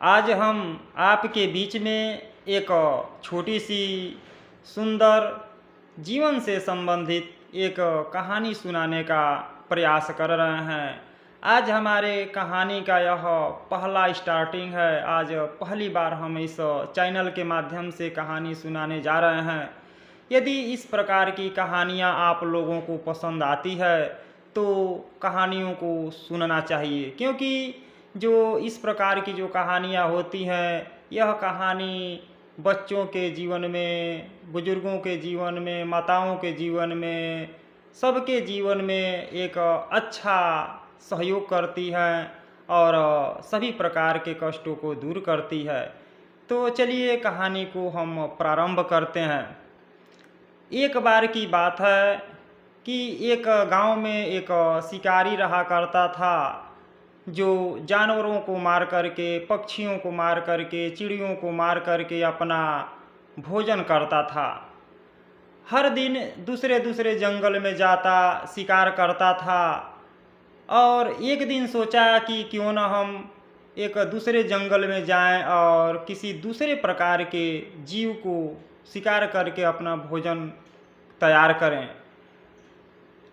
आज हम आपके बीच में एक छोटी सी सुंदर जीवन से संबंधित एक कहानी सुनाने का प्रयास कर रहे हैं। आज हमारे कहानी का यह पहला स्टार्टिंग है। आज पहली बार हम इस चैनल के माध्यम से कहानी सुनाने जा रहे हैं। यदि इस प्रकार की कहानियाँ आप लोगों को पसंद आती है तो कहानियों को सुनना चाहिए, क्योंकि जो इस प्रकार की जो कहानियाँ होती हैं, यह कहानी बच्चों के जीवन में, बुजुर्गों के जीवन में, माताओं के जीवन में, सबके जीवन में एक अच्छा सहयोग करती है और सभी प्रकार के कष्टों को दूर करती है। तो चलिए कहानी को हम प्रारंभ करते हैं। एक बार की बात है कि एक गांव में एक शिकारी रहा करता था, जो जानवरों को मार करके, पक्षियों को मार करके, चिड़ियों को मार करके अपना भोजन करता था। हर दिन दूसरे दूसरे जंगल में जाता, शिकार करता था। और एक दिन सोचा कि क्यों ना हम एक दूसरे जंगल में जाएं और किसी दूसरे प्रकार के जीव को शिकार करके अपना भोजन तैयार करें।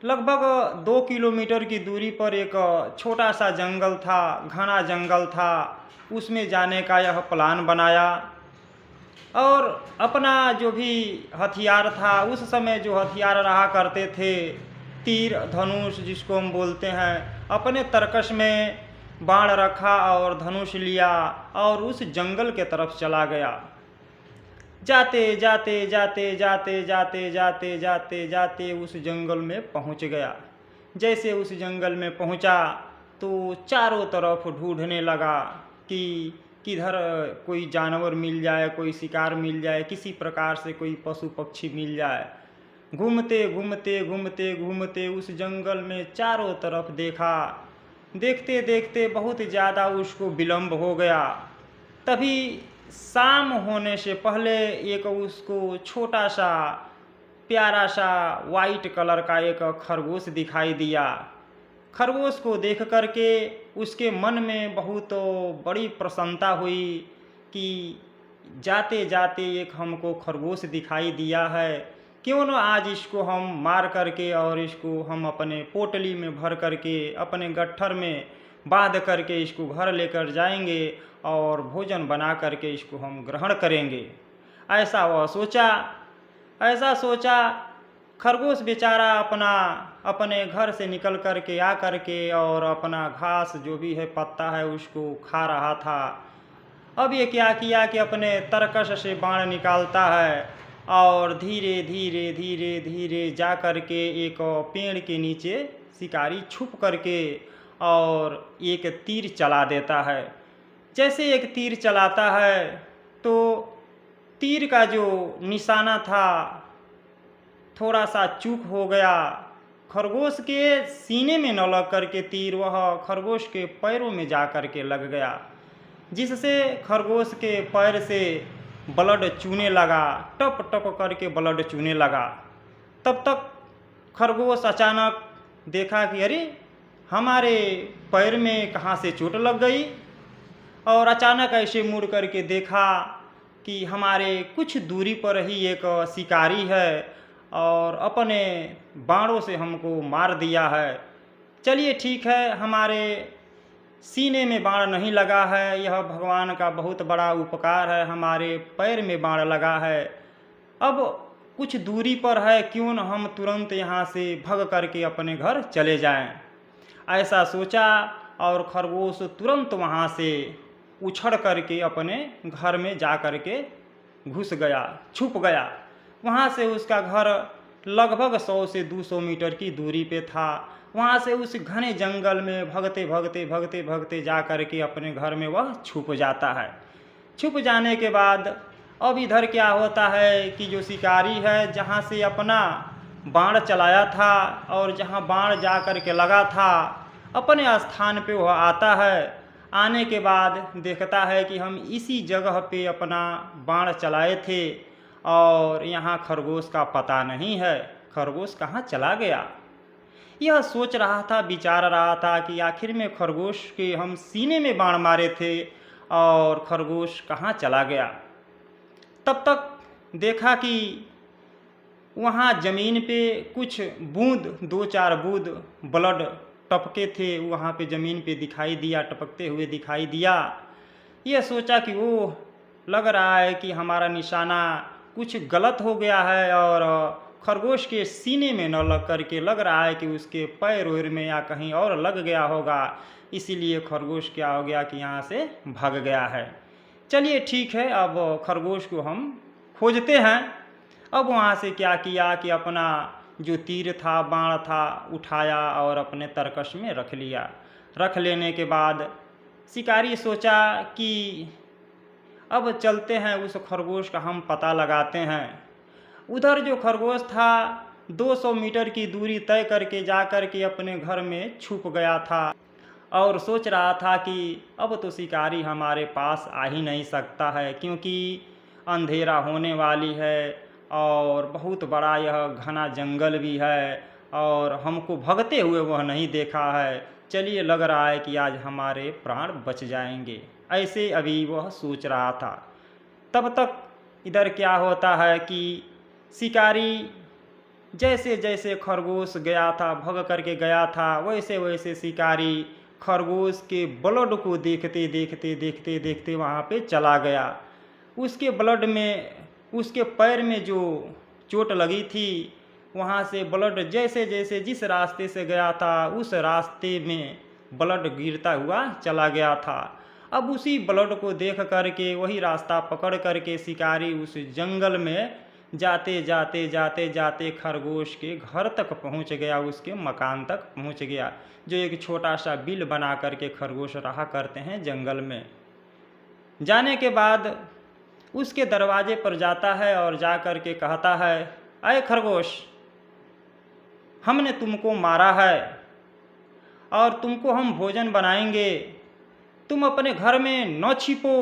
लगभग 2 किलोमीटर की दूरी पर एक छोटा सा जंगल था, घना जंगल था। उसमें जाने का यह प्लान बनाया और अपना जो भी हथियार था, उस समय जो हथियार रहा करते थे, तीर धनुष जिसको हम बोलते हैं, अपने तरकश में बाण रखा और धनुष लिया और उस जंगल के तरफ चला गया। जाते जाते जाते जाते जाते जाते जाते जाते उस जंगल में पहुंच गया। जैसे उस जंगल में पहुंचा तो चारों तरफ ढूंढने लगा कि किधर कोई जानवर मिल जाए, कोई शिकार मिल जाए, किसी प्रकार से कोई पशु पक्षी मिल जाए। घूमते घूमते घूमते घूमते उस जंगल में चारों तरफ देखा। देखते देखते बहुत ज़्यादा उसको विलम्ब हो गया। तभी शाम होने से पहले एक उसको छोटा सा प्यारा सा वाइट कलर का एक खरगोश दिखाई दिया। खरगोश को देख करके उसके मन में बहुत बड़ी प्रसन्नता हुई कि जाते जाते एक हमको खरगोश दिखाई दिया है, क्यों न आज इसको हम मार करके और इसको हम अपने पोटली में भर करके, अपने गट्ठर में बांध करके इसको घर लेकर जाएंगे और भोजन बना करके इसको हम ग्रहण करेंगे। ऐसा वह सोचा। ऐसा सोचा। खरगोश बेचारा अपने घर से निकल करके आ करके और अपना घास जो भी है, पत्ता है, उसको खा रहा था। अब ये क्या किया कि अपने तरकश से बाण निकालता है और धीरे धीरे धीरे धीरे जा करके एक पेड़ के नीचे शिकारी छुप करके और एक तीर चला देता है। जैसे एक तीर चलाता है तो तीर का जो निशाना था थोड़ा सा चूक हो गया। खरगोश के सीने में न लग करके तीर वह खरगोश के पैरों में जा करके लग गया, जिससे खरगोश के पैर से ब्लड चूने लगा, टप टप करके ब्लड चूने लगा। तब तक खरगोश अचानक देखा कि अरे हमारे पैर में कहाँ से चोट लग गई, और अचानक ऐसे मुड़ करके देखा कि हमारे कुछ दूरी पर ही एक शिकारी है और अपने बाणों से हमको मार दिया है। चलिए ठीक है, हमारे सीने में बाण नहीं लगा है, यह भगवान का बहुत बड़ा उपकार है, हमारे पैर में बाण लगा है। अब कुछ दूरी पर है, क्यों न हम तुरंत यहाँ से भग करके अपने घर चले जाएं। ऐसा सोचा और खरगोश तुरंत वहाँ से उछड़ करके अपने घर में जा करके घुस गया, छुप गया। वहाँ से उसका घर लगभग 100 से 200 मीटर की दूरी पे था। वहाँ से उस घने जंगल में भगते भगते भगते भगते जा करके अपने घर में वह छुप जाता है। छुप जाने के बाद अब इधर क्या होता है कि जो शिकारी है, जहाँ से अपना बाण चलाया था और जहाँ बाण जा करके लगा था, अपने स्थान पे वह आता है। आने के बाद देखता है कि हम इसी जगह पे अपना बाण चलाए थे और यहाँ खरगोश का पता नहीं है, खरगोश कहाँ चला गया। यह सोच रहा था, विचार रहा था कि आखिर में खरगोश के हम सीने में बाण मारे थे और खरगोश कहाँ चला गया। तब तक देखा कि वहाँ ज़मीन पे कुछ बूंद, 2-4 बूंद ब्लड टपके थे, वहाँ पे ज़मीन पे दिखाई दिया, टपकते हुए दिखाई दिया। ये सोचा कि ओह, लग रहा है कि हमारा निशाना कुछ गलत हो गया है और खरगोश के सीने में न लग करके लग रहा है कि उसके पैर वैर में या कहीं और लग गया होगा, इसीलिए खरगोश क्या हो गया कि यहाँ से भाग गया है। चलिए ठीक है, अब खरगोश को हम खोजते हैं। अब वहाँ से क्या किया कि अपना जो तीर था, बाण था, उठाया और अपने तरकश में रख लिया। रख लेने के बाद शिकारी सोचा कि अब चलते हैं, उस खरगोश का हम पता लगाते हैं। उधर जो खरगोश था 200 मीटर की दूरी तय करके जा कर के अपने घर में छुप गया था और सोच रहा था कि अब तो शिकारी हमारे पास आ ही नहीं सकता है, क्योंकि अंधेरा होने वाली है और बहुत बड़ा यह घना जंगल भी है और हमको भगते हुए वह नहीं देखा है। चलिए, लग रहा है कि आज हमारे प्राण बच जाएंगे, ऐसे अभी वह सोच रहा था। तब तक इधर क्या होता है कि शिकारी जैसे जैसे खरगोश गया था, भग करके गया था, वैसे वैसे शिकारी खरगोश के ब्लड को देखते देखते देखते देखते वहाँ पे चला गया। उसके ब्लड में, उसके पैर में जो चोट लगी थी, वहाँ से ब्लड जैसे जैसे जिस रास्ते से गया था उस रास्ते में ब्लड गिरता हुआ चला गया था। अब उसी ब्लड को देख करके वही रास्ता पकड़ करके शिकारी उस जंगल में जाते जाते जाते जाते खरगोश के घर तक पहुंच गया, उसके मकान तक पहुंच गया, जो एक छोटा सा बिल बना करके खरगोश रहा करते हैं जंगल में। जाने के बाद उसके दरवाजे पर जाता है और जा कर के कहता है, अरे खरगोश, हमने तुमको मारा है और तुमको हम भोजन बनाएंगे, तुम अपने घर में न छिपो,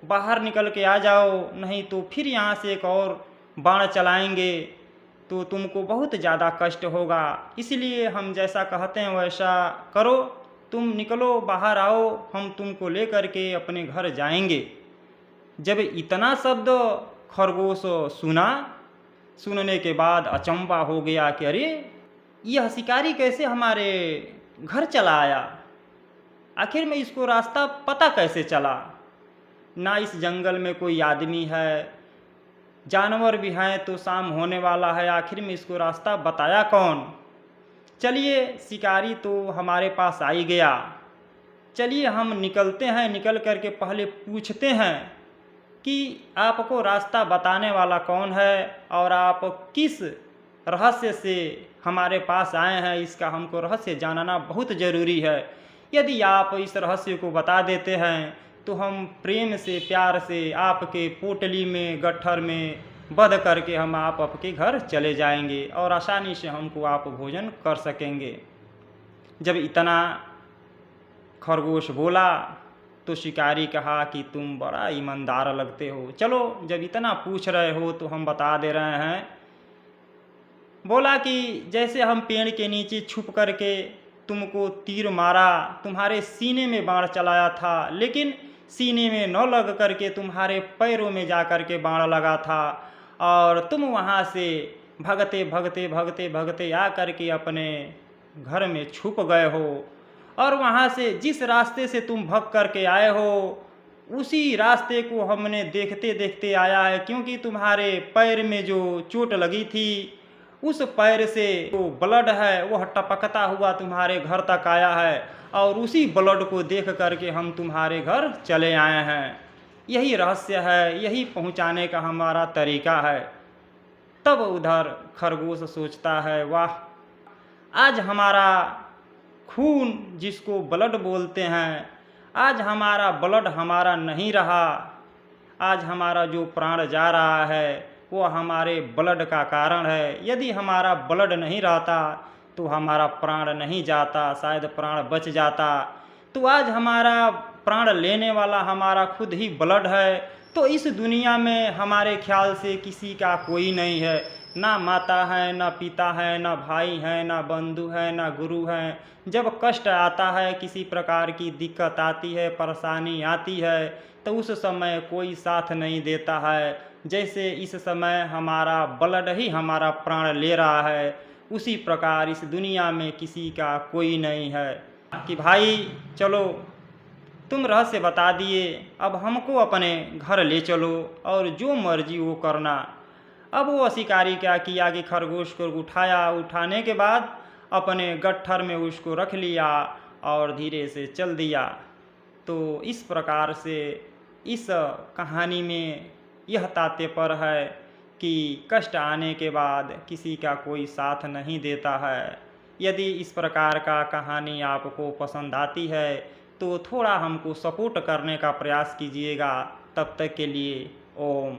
बाहर निकल के आ जाओ, नहीं तो फिर यहाँ से एक और बाण चलाएंगे तो तुमको बहुत ज़्यादा कष्ट होगा, इसलिए हम जैसा कहते हैं वैसा करो, तुम निकलो, बाहर आओ, हम तुमको ले करके अपने घर जाएंगे। जब इतना शब्द खरगोश सुना, सुनने के बाद अचंभा हो गया कि अरे, यह शिकारी कैसे हमारे घर चला आया, आखिर में इसको रास्ता पता कैसे चला, ना इस जंगल में कोई आदमी है, जानवर भी हैं, तो शाम होने वाला है, आखिर में इसको रास्ता बताया कौन। चलिए, शिकारी तो हमारे पास आ ही गया, चलिए हम निकलते हैं, निकल करके पहले पूछते हैं कि आपको रास्ता बताने वाला कौन है और आप किस रहस्य से हमारे पास आए हैं, इसका हमको रहस्य जानना बहुत ज़रूरी है। यदि आप इस रहस्य को बता देते हैं तो हम प्रेम से, प्यार से आपके पोटली में, गट्ठर में बंद करके हम आपके घर चले जाएंगे और आसानी से हमको आप भोजन कर सकेंगे। जब इतना खरगोश बोला तो शिकारी कहा कि तुम बड़ा ईमानदार लगते हो, चलो जब इतना पूछ रहे हो तो हम बता दे रहे हैं। बोला कि जैसे हम पेड़ के नीचे छुप करके तुमको तीर मारा, तुम्हारे सीने में बाण चलाया था, लेकिन सीने में न लग करके तुम्हारे पैरों में जा कर के बाण लगा था और तुम वहाँ से भगते भगते भगते भगते आ करके अपने घर में छुप गए हो और वहाँ से जिस रास्ते से तुम भग करके आए हो उसी रास्ते को हमने देखते देखते आया है, क्योंकि तुम्हारे पैर में जो चोट लगी थी उस पैर से जो ब्लड है वह टपकता हुआ तुम्हारे घर तक आया है और उसी ब्लड को देख करके हम तुम्हारे घर चले आए हैं। यही रहस्य है, यही पहुंचाने का हमारा तरीका है। तब उधर खरगोश सोचता है, वाह, आज हमारा खून जिसको ब्लड बोलते हैं, आज हमारा ब्लड हमारा नहीं रहा, आज हमारा जो प्राण जा रहा है वो हमारे ब्लड का कारण है। यदि हमारा ब्लड नहीं रहता तो हमारा प्राण नहीं जाता, शायद प्राण बच जाता। तो आज हमारा प्राण लेने वाला हमारा खुद ही ब्लड है। तो इस दुनिया में हमारे ख्याल से किसी का कोई नहीं है, ना माता है, ना पिता है, ना भाई है, ना बंधु है, ना गुरु है। जब कष्ट आता है, किसी प्रकार की दिक्कत आती है, परेशानी आती है, तो उस समय कोई साथ नहीं देता है। जैसे इस समय हमारा ब्लड ही हमारा प्राण ले रहा है, उसी प्रकार इस दुनिया में किसी का कोई नहीं है कि भाई चलो तुम रहस्य बता दिए, अब हमको अपने घर ले चलो और जो मर्जी वो करना। अब वो शिकारी क्या किया कि खरगोश को उठाया, उठाने के बाद अपने गट्ठर में उसको रख लिया और धीरे से चल दिया। तो इस प्रकार से इस कहानी में यह तात्पर्य है कि कष्ट आने के बाद किसी का कोई साथ नहीं देता है। यदि इस प्रकार का कहानी आपको पसंद आती है तो थोड़ा हमको सपोर्ट करने का प्रयास कीजिएगा। तब तक के लिए ओम।